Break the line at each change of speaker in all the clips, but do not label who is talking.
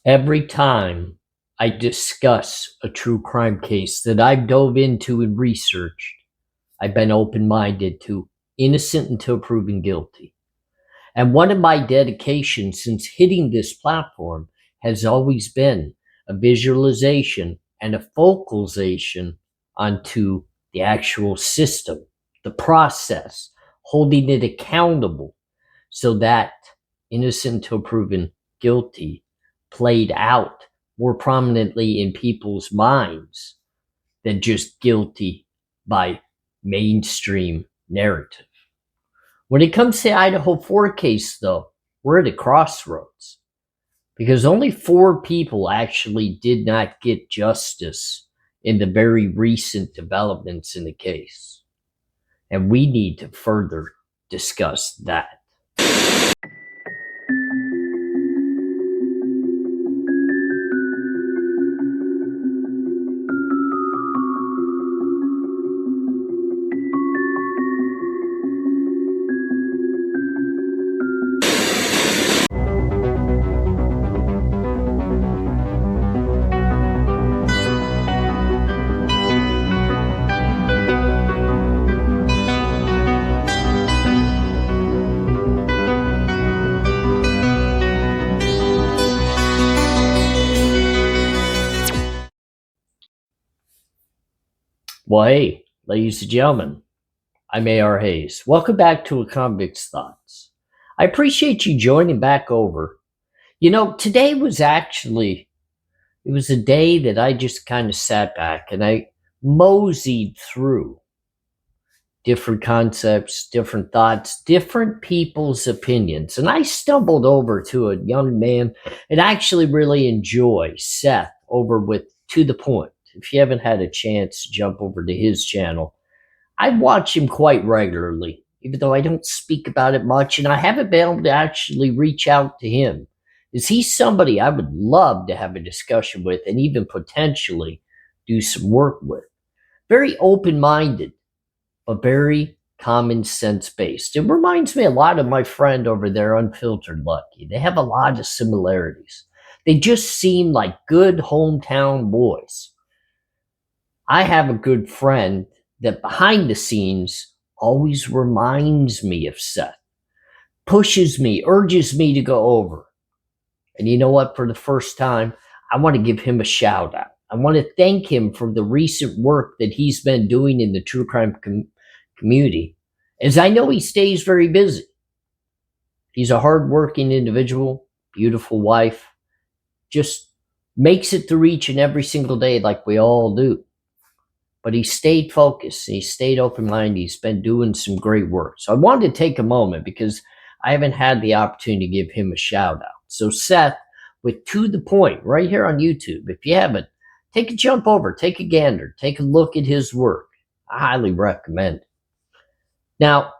Every time I discuss a true crime case that I've dove into and researched, I've been open-minded to innocent until proven guilty. And one of my dedications since hitting this platform has always been a visualization and a focalization onto the actual system, the process, holding it accountable so that innocent until proven guilty played out more prominently in people's minds than just guilty by mainstream narrative. When it comes to the Idaho 4 case, though, we're at a crossroads because only 4 people actually did not get justice in the very recent developments in the case. And we need to further discuss that. Well, hey, ladies and gentlemen, I'm ARHayes. Welcome back to A Convict's Thoughts. I appreciate you joining back over. You know, today was actually, it was a day that I just kind of sat back and I moseyed through different concepts, different thoughts, different people's opinions. And I stumbled over to a young man and I actually really enjoy Seth over with To The Point. If you haven't had a chance to jump over to his channel, I watch him quite regularly, even though I don't speak about it much, and I haven't been able to actually reach out to him. Is he somebody I would love to have a discussion with and even potentially do some work with? Very open-minded, but very common sense based. It reminds me a lot of my friend over there, Unfiltered Lucky. They have a lot of similarities. They just seem like good hometown boys. I have a good friend that behind the scenes always reminds me of Seth, pushes me, urges me to go over. And you know what? For the first time, I want to give him a shout out. I want to thank him for the recent work that he's been doing in the true crime community, as I know he stays very busy. He's a hardworking individual, beautiful wife, just makes it through each and every single day like we all do. But he stayed focused. He stayed open-minded. He's been doing some great work. So I wanted to take a moment because I haven't had the opportunity to give him a shout out. So Seth, with To The Point, right here on YouTube. If you haven't, take a jump over, take a gander, take a look at his work. I highly recommend it. Now,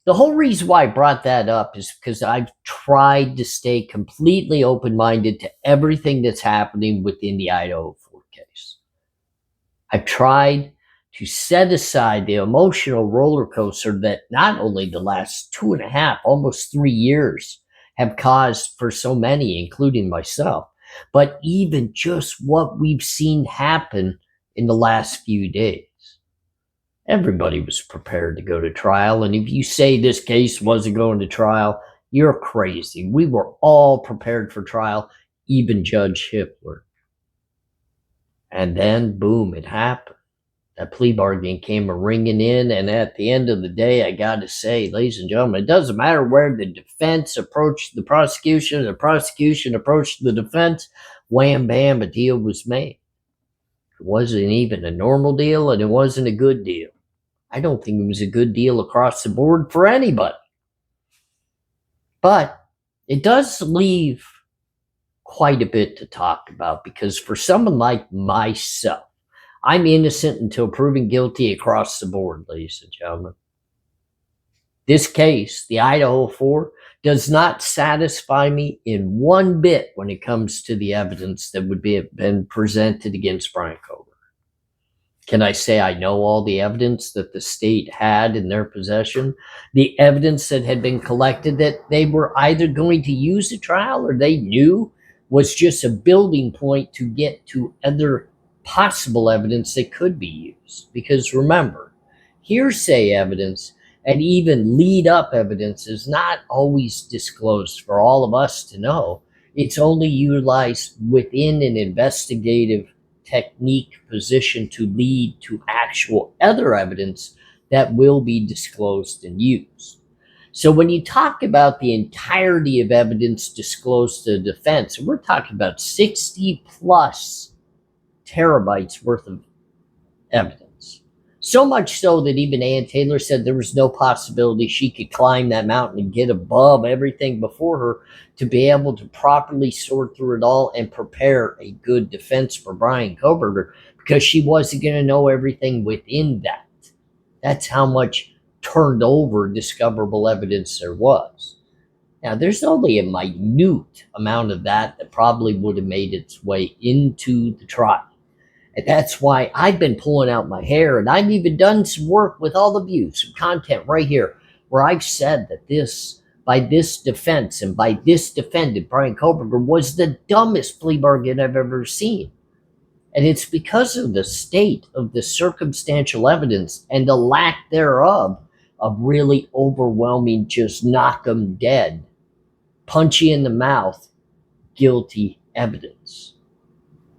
the whole reason why I brought that up is because I've tried to stay completely open-minded to everything that's happening within the Idaho 4 case. I've tried to set aside the emotional roller coaster that not only the last 2.5, almost 3 years have caused for so many, including myself, but even just what we've seen happen in the last few days. Everybody was prepared to go to trial, and if you say this case wasn't going to trial, you're crazy. We were all prepared for trial, even Judge Hitler. And then, boom, it happened. That plea bargain came ringing in, and at the end of the day, I got to say, ladies and gentlemen, it doesn't matter where the defense approached the prosecution approached the defense, wham, bam, a deal was made. It wasn't even a normal deal, and it wasn't a good deal. I don't think it was a good deal across the board for anybody. But it does leave quite a bit to talk about, because for someone like myself, I'm innocent until proven guilty across the board, ladies and gentlemen. This case, the Idaho 4, does not satisfy me in one bit when it comes to the evidence that would have been presented against Bryan Kohberger. Can I say I know all the evidence that the state had in their possession? The evidence that had been collected that they were either going to use at trial or they knew was just a building point to get to other possible evidence that could be used. Because remember, hearsay evidence and even lead up evidence is not always disclosed for all of us to know. It's only utilized within an investigative technique position to lead to actual other evidence that will be disclosed and used. So when you talk about the entirety of evidence disclosed to the defense, we're talking about 60 plus terabytes worth of evidence. So much so that even Ann Taylor said there was no possibility she could climb that mountain and get above everything before her to be able to properly sort through it all and prepare a good defense for Bryan Kohberger, because she wasn't going to know everything within that. That's how much turned over discoverable evidence there was. Now, there's only a minute amount of that that probably would have made its way into the trial. And that's why I've been pulling out my hair, and I've even done some work with all of you, some content right here, where I've said that this, by this defense and by this defendant, Bryan Kohberger, was the dumbest plea bargain I've ever seen. And it's because of the state of the circumstantial evidence and the lack thereof of really overwhelming, just knock them dead, punch you in the mouth, guilty evidence.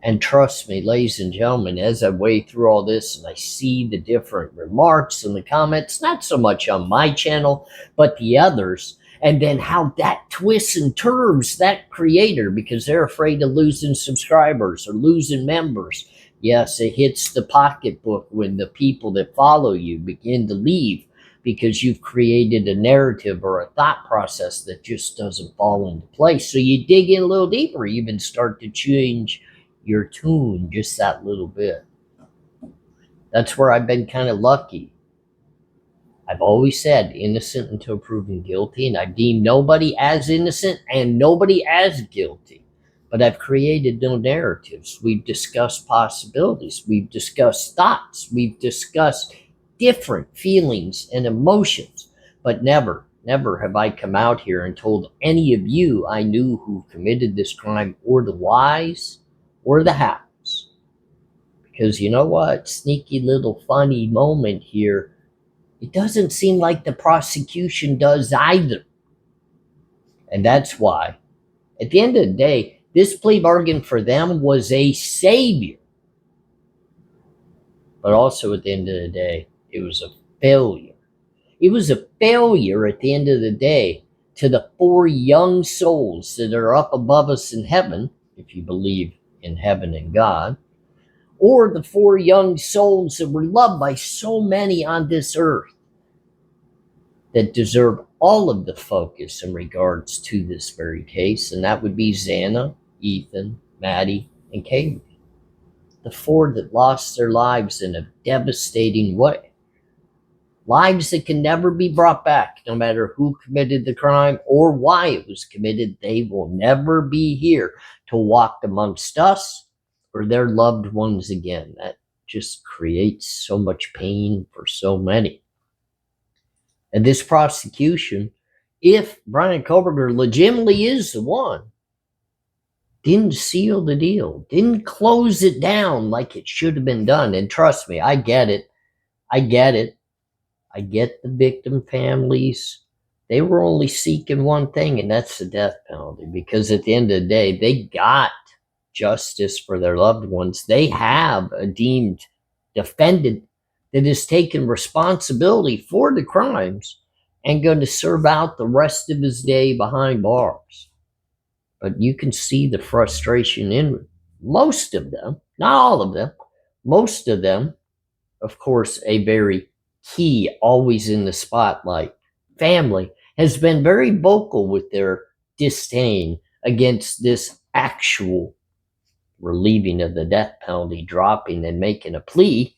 And trust me, ladies and gentlemen, as I wade through all this and I see the different remarks and the comments, not so much on my channel, but the others, and then how that twists and turns that creator because they're afraid of losing subscribers or losing members. Yes, it hits the pocketbook when the people that follow you begin to leave because you've created a narrative or a thought process that just doesn't fall into place. So you dig in a little deeper, you even start to change your tune just that little bit. That's where I've been kind of lucky. I've always said innocent until proven guilty, and I've deemed nobody as innocent and nobody as guilty. But I've created no narratives. We've discussed possibilities. We've discussed thoughts. We've discussed different feelings and emotions. But never have I come out here and told any of you I knew who committed this crime or the whys or the hows. Because you know what? Sneaky little funny moment here. It doesn't seem like the prosecution does either. And that's why, at the end of the day, this plea bargain for them was a savior. But also at the end of the day, it was a failure. It was a failure at the end of the day to the 4 young souls that are up above us in heaven, if you believe in heaven and God, or the 4 young souls that were loved by so many on this earth that deserve all of the focus in regards to this very case, and that would be Xana, Ethan, Maddie, and Kaylee. The 4 that lost their lives in a devastating way. Lives that can never be brought back, no matter who committed the crime or why it was committed. They will never be here to walk amongst us or their loved ones again. That just creates so much pain for so many. And this prosecution, if Bryan Kohberger legitimately is the one, didn't seal the deal, didn't close it down like it should have been done. And trust me, I get it. I get the victim families. They were only seeking one thing, and that's the death penalty. Because at the end of the day, they got justice for their loved ones. They have a deemed defendant that has taken responsibility for the crimes and going to serve out the rest of his day behind bars. But you can see the frustration in most of them, not all of them, most of them, of course, a very key, always in the spotlight family, has been very vocal with their disdain against this actual relieving of the death penalty, dropping and making a plea.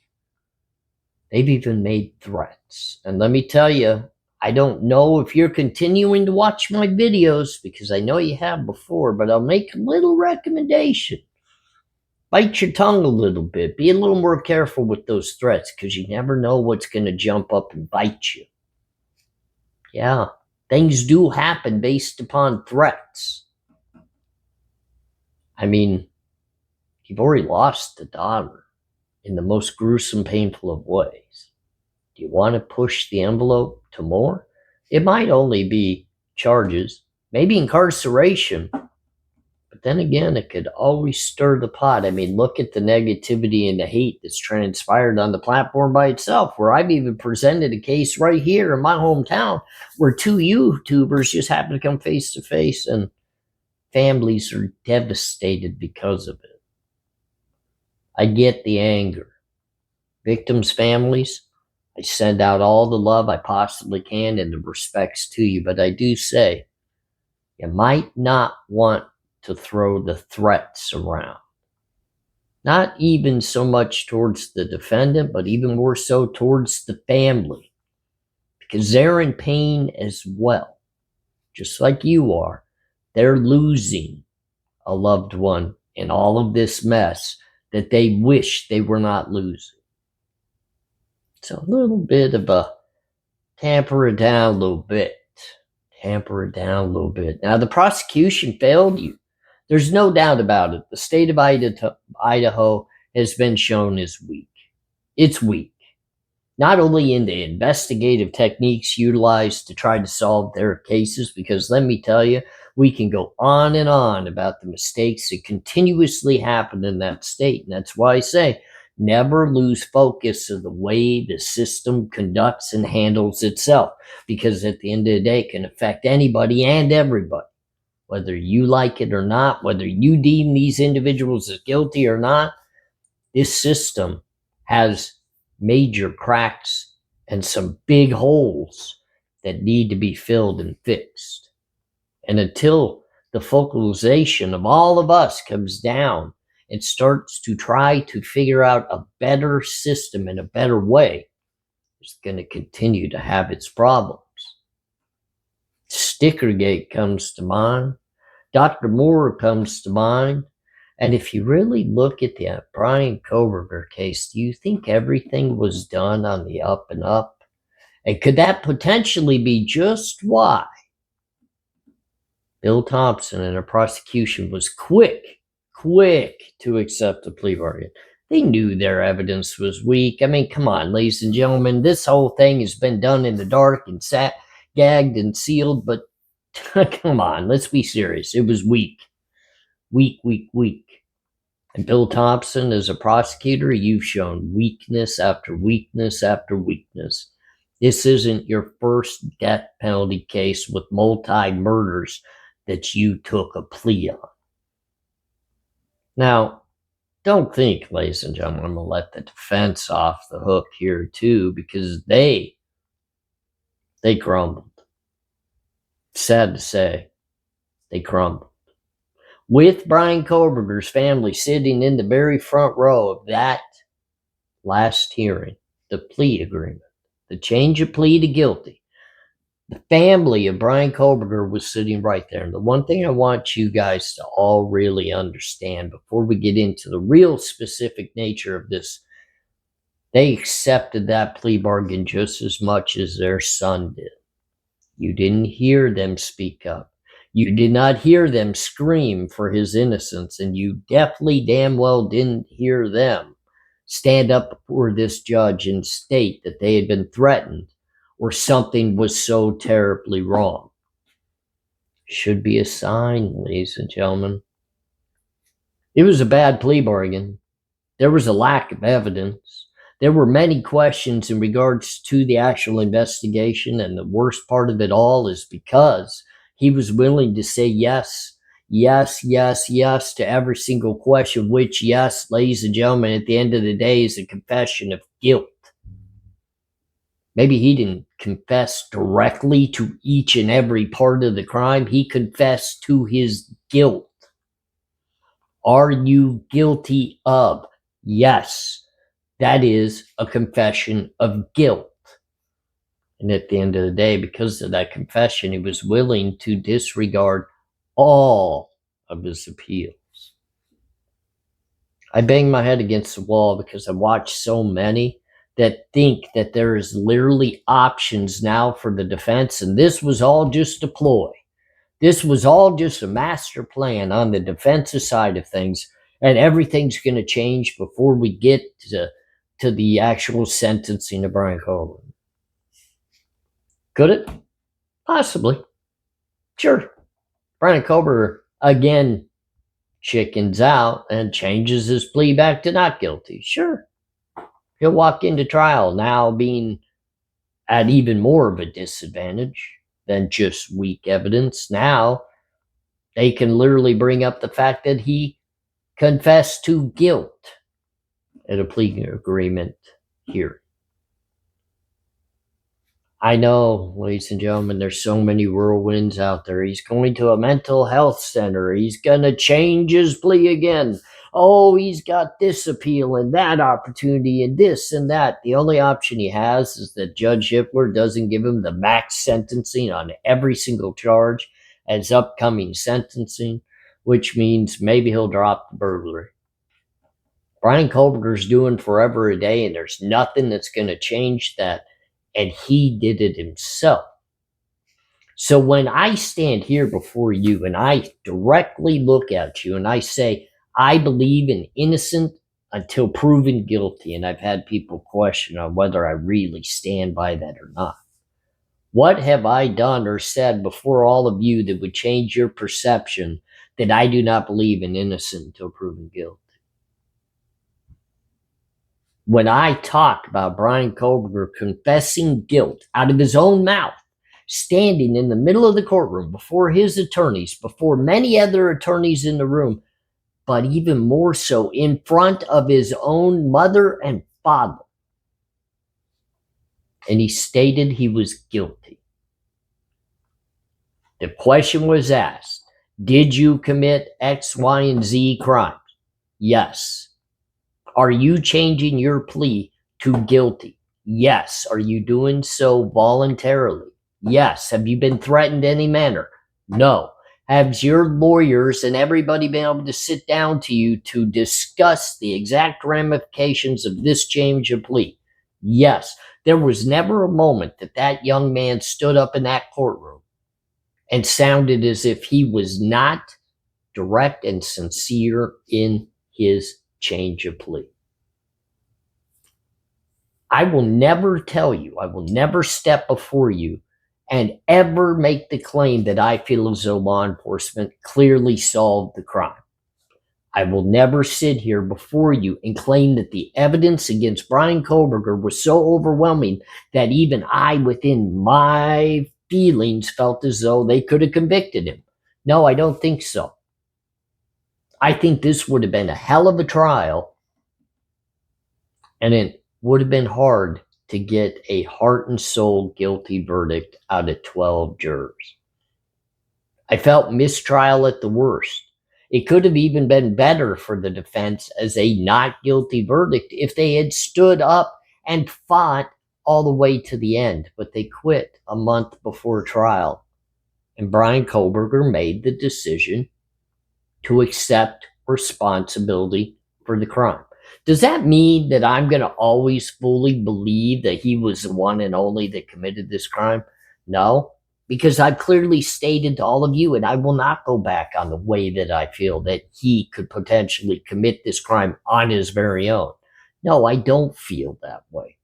They've even made threats. And let me tell you, I don't know if you're continuing to watch my videos, because I know you have before, but I'll make a little recommendation. Bite your tongue a little bit. Be a little more careful with those threats, because you never know what's going to jump up and bite you. Yeah, things do happen based upon threats. I mean, you've already lost a daughter in the most gruesome, painful of ways. Do you want to push the envelope to more? It might only be charges, maybe incarceration, but then again, it could always stir the pot. I mean, look at the negativity and the hate that's transpired on the platform by itself, where I've even presented a case right here in my hometown where two YouTubers just happen to come face to face and families are devastated because of it. I get the anger. Victims' families, I send out all the love I possibly can and the respects to you, but I do say you might not want to throw the threats around. Not even so much towards the defendant, but even more so towards the family, because they're in pain as well, just like you are. They're losing a loved one in all of this mess that they wish they were not losing. So a little bit of a tamper it down a little bit. Tamper it down a little bit. Now, the prosecution failed you. There's no doubt about it. The state of Idaho has been shown as weak. It's weak. Not only in the investigative techniques utilized to try to solve their cases, because let me tell you, we can go on and on about the mistakes that continuously happen in that state. And that's why I say, never lose focus of the way the system conducts and handles itself, because at the end of the day, it can affect anybody and everybody, whether you like it or not, whether you deem these individuals as guilty or not. This system has major cracks and some big holes that need to be filled and fixed. And until the focalization of all of us comes down and starts to try to figure out a better system in a better way, it's going to continue to have its problems. Stickergate comes to mind. Dr. Moore comes to mind. And if you really look at the Bryan Kohberger case, do you think everything was done on the up and up? And could that potentially be just why Bill Thompson and the prosecution was quick to accept the plea bargain? They knew their evidence was weak. I mean, come on, ladies and gentlemen, this whole thing has been done in the dark and gagged and sealed, but come on, let's be serious. It was weak. Weak. And Bill Thompson, as a prosecutor, you've shown weakness after weakness after weakness. This isn't your first death penalty case with multi-murders that you took a plea on. Now, don't think, ladies and gentlemen, I'm going to let the defense off the hook here too, because they crumbled. Sad to say, they crumbled. With Bryan Kohberger's family sitting in the very front row of that last hearing, the plea agreement, the change of plea to guilty. The family of Bryan Kohberger was sitting right there. And the one thing I want you guys to all really understand before we get into the real specific nature of this, they accepted that plea bargain just as much as their son did. You didn't hear them speak up. You did not hear them scream for his innocence, and you definitely damn well didn't hear them stand up before this judge and state that they had been threatened or something was so terribly wrong. Should be a sign, ladies and gentlemen. It was a bad plea bargain. There was a lack of evidence. There were many questions in regards to the actual investigation, and the worst part of it all is because he was willing to say yes to every single question, which, yes, ladies and gentlemen, at the end of the day is a confession of guilt. Maybe he didn't confess directly to each and every part of the crime. He confessed to his guilt. Are you guilty of? Yes. That is a confession of guilt. And at the end of the day, because of that confession, he was willing to disregard all of his appeals. I bang my head against the wall because I watch so many that think that there is literally options now for the defense, and this was all just a ploy. This was all just a master plan on the defensive side of things, and everything's going to change before we get to the actual sentencing of Bryan Kohberger. Could it? Possibly. Sure. Bryan Kohberger, again, chickens out and changes his plea back to not guilty. Sure. He'll walk into trial now being at even more of a disadvantage than just weak evidence. Now they can literally bring up the fact that he confessed to guilt at a plea agreement hearing. I know, ladies and gentlemen, there's so many whirlwinds out there. He's going to a mental health center. He's going to change his plea again. Oh, he's got this appeal and that opportunity and this and that. The only option he has is that Judge Hippler doesn't give him the max sentencing on every single charge as upcoming sentencing, which means maybe he'll drop the burglary. Bryan Kohberger's doing forever a day, and there's nothing that's going to change that. And he did it himself. So when I stand here before you and I directly look at you and I say, I believe in innocent until proven guilty, and I've had people question on whether I really stand by that or not. What have I done or said before all of you that would change your perception that I do not believe in innocent until proven guilty? When I talk about Bryan Kohberger confessing guilt out of his own mouth, standing in the middle of the courtroom before his attorneys, before many other attorneys in the room, but even more so in front of his own mother and father, and he stated he was guilty. The question was asked, did you commit X, Y, and Z crimes? Yes. Are you changing your plea to guilty? Yes. Are you doing so voluntarily? Yes. Have you been threatened in any manner? No. Have your lawyers and everybody been able to sit down to you to discuss the exact ramifications of this change of plea? Yes. There was never a moment that that young man stood up in that courtroom and sounded as if he was not direct and sincere in his change of plea. I will never tell you, I will never step before you and ever make the claim that I feel as though law enforcement clearly solved the crime. I will never sit here before you and claim that the evidence against Bryan Kohberger was so overwhelming that even I, within my feelings, felt as though they could have convicted him. No, I don't think so. I think this would have been a hell of a trial, and it would have been hard to get a heart and soul guilty verdict out of 12 jurors. I felt mistrial at the worst. It could have even been better for the defense as a not guilty verdict if they had stood up and fought all the way to the end, but they quit a month before trial, and Bryan Kohberger made the decision to accept responsibility for the crime. Does that mean that I'm going to always fully believe that he was the one and only that committed this crime? No, because I've clearly stated to all of you, and I will not go back on the way that I feel that he could potentially commit this crime on his very own. No, I don't feel that way.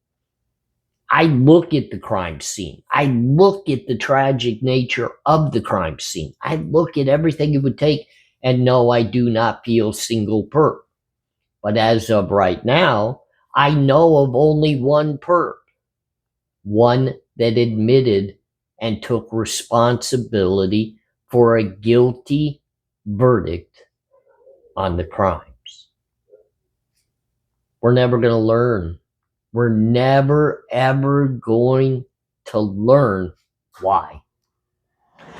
I look at the crime scene. I look at the tragic nature of the crime scene. I look at everything it would take, and no, I do not feel single perp. But as of right now, I know of only one perp, one that admitted and took responsibility for a guilty verdict on the crimes. We're never going to learn. We're never, ever going to learn why.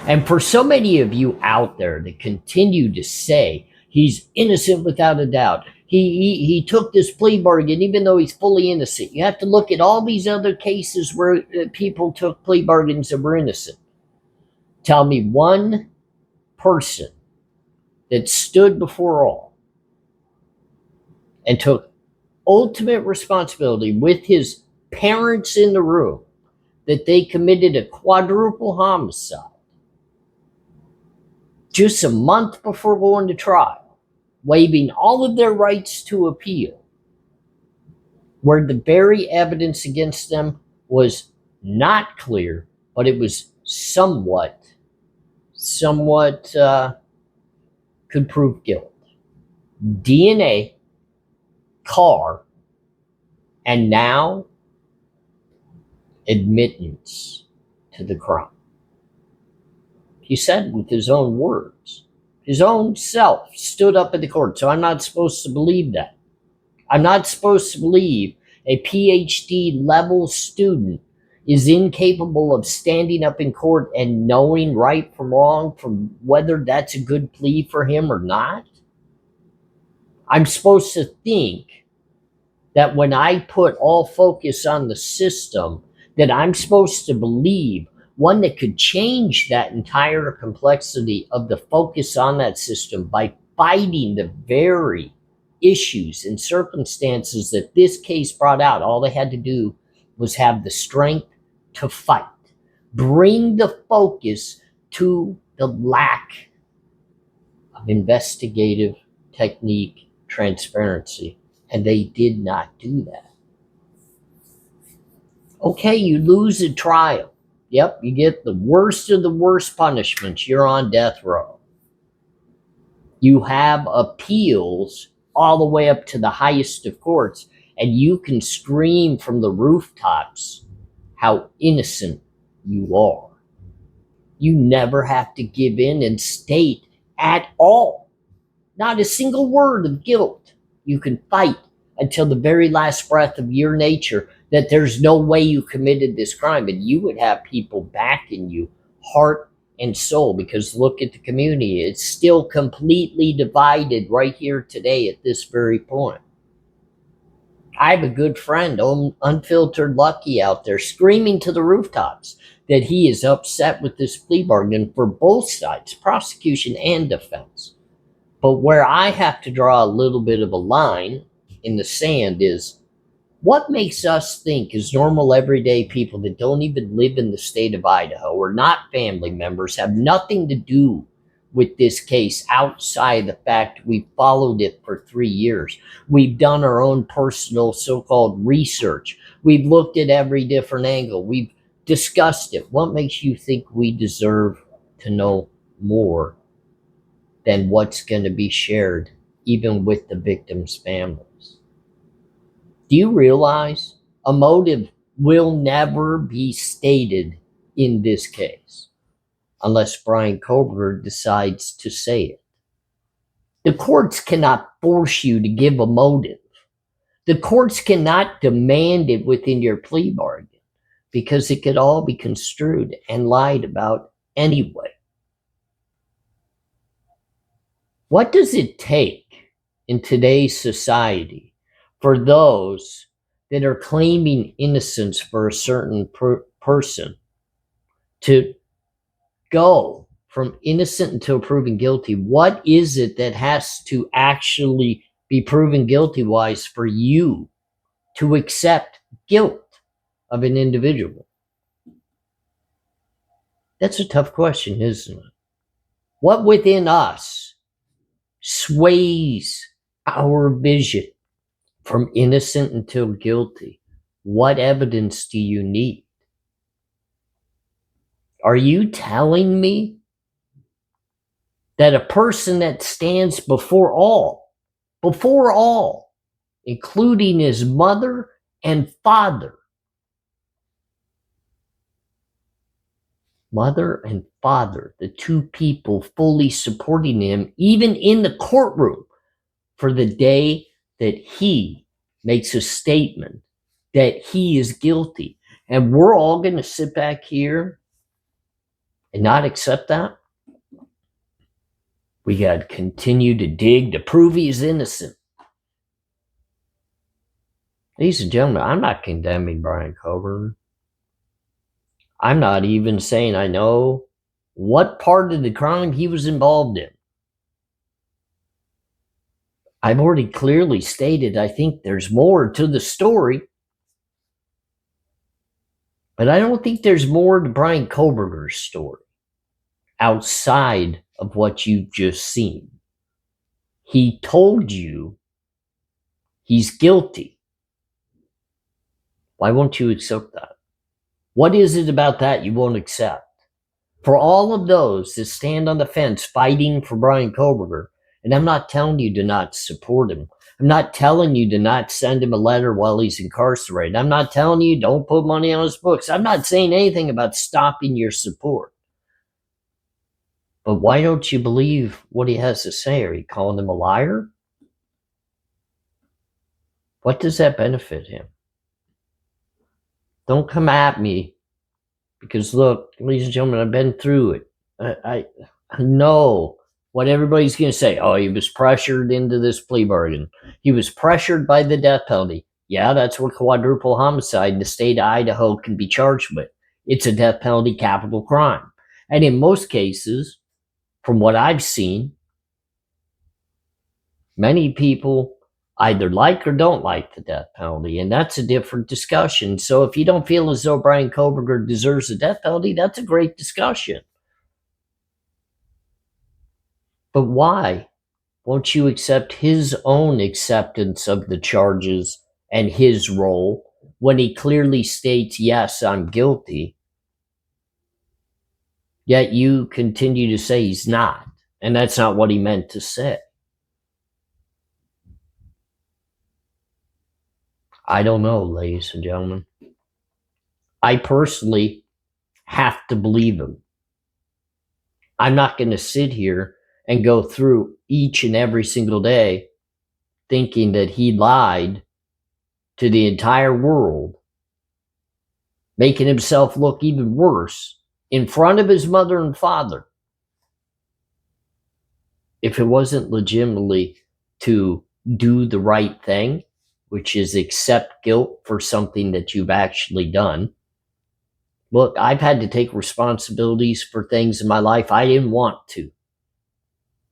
And for so many of you out there that continue to say he's innocent without a doubt, he took this plea bargain even though he's fully innocent. You have to look at all these other cases where people took plea bargains that were innocent. Tell me one person that stood before all and took ultimate responsibility with his parents in the room that they committed a quadruple homicide just a month before going to trial, waiving all of their rights to appeal, where the very evidence against them was not clear, but it was somewhat could prove guilt. DNA, car, and now admittance to the crime. He said with his own words, his own self stood up at the court. So I'm not supposed to believe that. I'm not supposed to believe a PhD level student is incapable of standing up in court and knowing right from wrong, from whether that's a good plea for him or not. I'm supposed to think that when I put all focus on the system, that I'm supposed to believe one that could change that entire complexity of the focus on that system by fighting the very issues and circumstances that this case brought out. All they had to do was have the strength to fight, bring the focus to the lack of investigative technique, transparency, and they did not do that. Okay, you lose a trial. Yep, you get the worst of the worst punishments. You're on death row. You have appeals all the way up to the highest of courts, and you can scream from the rooftops how innocent you are. You never have to give in and state at all, not a single word of guilt. You can fight until the very last breath of your nature that there's no way you committed this crime, and you would have people backing you heart and soul, because look at the community. It's still completely divided right here today at this very point. I have a good friend, Unfiltered Lucky, out there screaming to the rooftops that he is upset with this plea bargain for both sides, prosecution and defense. But where I have to draw a little bit of a line in the sand is, what makes us think as normal everyday people that don't even live in the state of Idaho, or not family members, have nothing to do with this case outside the fact we followed it for 3 years. We've done our own personal so-called research. We've looked at every different angle. We've discussed it. What makes you think we deserve to know more than what's going to be shared, even with the victims' families? Do you realize a motive will never be stated in this case unless Bryan Kohberger decides to say it? The courts cannot force you to give a motive. The courts cannot demand it within your plea bargain, because it could all be construed and lied about anyway. What does it take in today's society for those that are claiming innocence for a certain person to go from innocent until proven guilty? What is it that has to actually be proven guilty-wise for you to accept guilt of an individual? That's a tough question, isn't it? What within us sways our vision from innocent until guilty? What evidence do you need? Are you telling me that a person that stands before all, including his mother and father, the two people fully supporting him, even in the courtroom, for the day that he makes a statement that he is guilty, and we're all going to sit back here and not accept that? We got to continue to dig to prove he's innocent. Ladies and gentlemen, I'm not condemning Bryan Kohberger. I'm not even saying I know what part of the crime he was involved in. I've already clearly stated I think there's more to the story, but I don't think there's more to Bryan Kohberger's story outside of what you've just seen. He told you he's guilty. Why won't you accept that? What is it about that you won't accept? For all of those that stand on the fence fighting for Bryan Kohberger, and I'm not telling you to not support him. I'm not telling you to not send him a letter while he's incarcerated. I'm not telling you don't put money on his books. I'm not saying anything about stopping your support. But why don't you believe what he has to say? Are you calling him a liar? What does that benefit him? Don't come at me, because look, ladies and gentlemen, I've been through it. I know what everybody's going to say. Oh, he was pressured into this plea bargain. He was pressured by the death penalty. Yeah, that's what quadruple homicide in the state of Idaho can be charged with. It's a death penalty capital crime. And in most cases, from what I've seen, many people either like or don't like the death penalty, and that's a different discussion. So if you don't feel as though Bryan Kohberger deserves a death penalty, that's a great discussion. But why won't you accept his own acceptance of the charges and his role when he clearly states, yes, I'm guilty, yet you continue to say he's not, and that's not what he meant to say? I don't know, ladies and gentlemen. I personally have to believe him. I'm not going to sit here and go through each and every single day thinking that he lied to the entire world, making himself look even worse in front of his mother and father, if it wasn't legitimately to do the right thing, which is accept guilt for something that you've actually done. Look, I've had to take responsibilities for things in my life I didn't want to,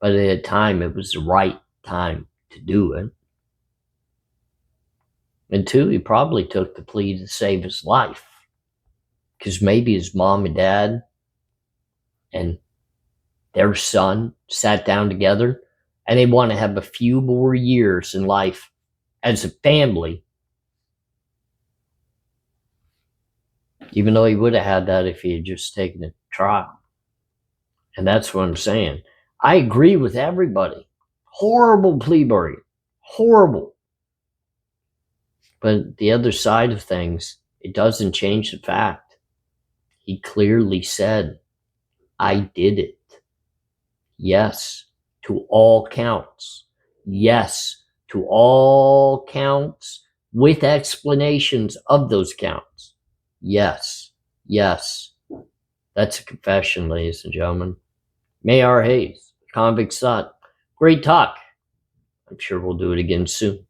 but at the time it was the right time to do it. And two, he probably took the plea to save his life, because maybe his mom and dad and their son sat down together and they want to have a few more years in life as a family, even though he would have had that if he had just taken a trial. And that's what I'm saying. I agree with everybody. Horrible plea bargain. Horrible. But the other side of things, it doesn't change the fact. He clearly said, I did it. Yes, to all counts. Yes, to all counts, with explanations of those counts. Yes, yes. That's a confession, ladies and gentlemen. ARHayes, Convict's Thought. Great talk. I'm sure we'll do it again soon.